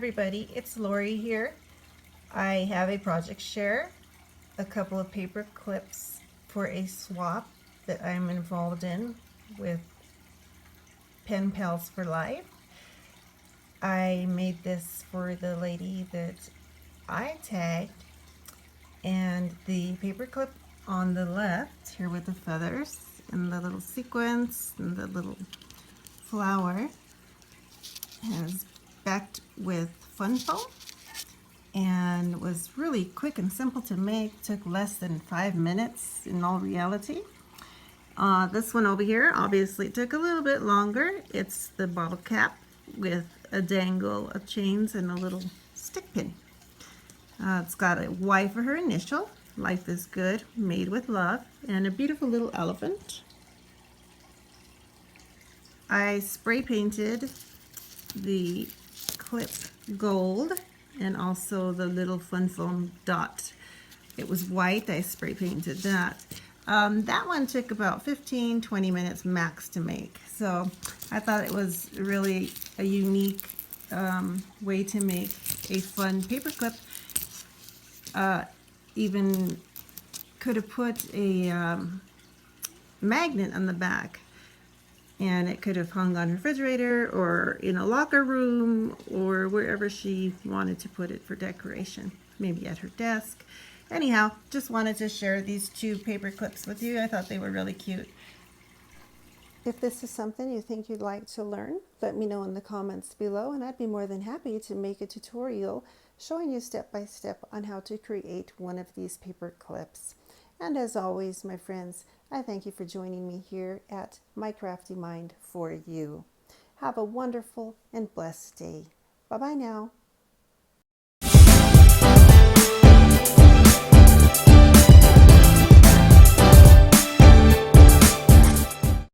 everybody, it's Lori here. I have a project share, a couple of paper clips for a swap that I'm involved in with Pen Pals for Life. I made this for the lady that I tagged, and the paper clip on the left here with the feathers and the little sequins and the little flower has backed with fun foam and was really quick and simple to make. Took less than 5 minutes in all reality. This one over here obviously took a little bit longer. It's the bottle cap with a dangle of chains and a little stick pin. It's got a Y for her initial, Life is Good, Made with Love, and a beautiful little elephant. I spray painted the clip gold and also the little fun foam dot. It was white, I spray painted that. That one took about 15-20 minutes max to make, so I thought it was really a unique way to make a fun paper clip. Even could have put a magnet on the back, and it could have hung on her refrigerator or in a locker room or wherever she wanted to put it for decoration, maybe at her desk. Anyhow, just wanted to share these two paper clips with you. I thought they were really cute. If this is something you think you'd like to learn, let me know in the comments below, and I'd be more than happy to make a tutorial showing you step by step on how to create one of these paper clips. And as always, my friends, I thank you for joining me here at My Crafty Mind for You. Have a wonderful and blessed day. Bye-bye now.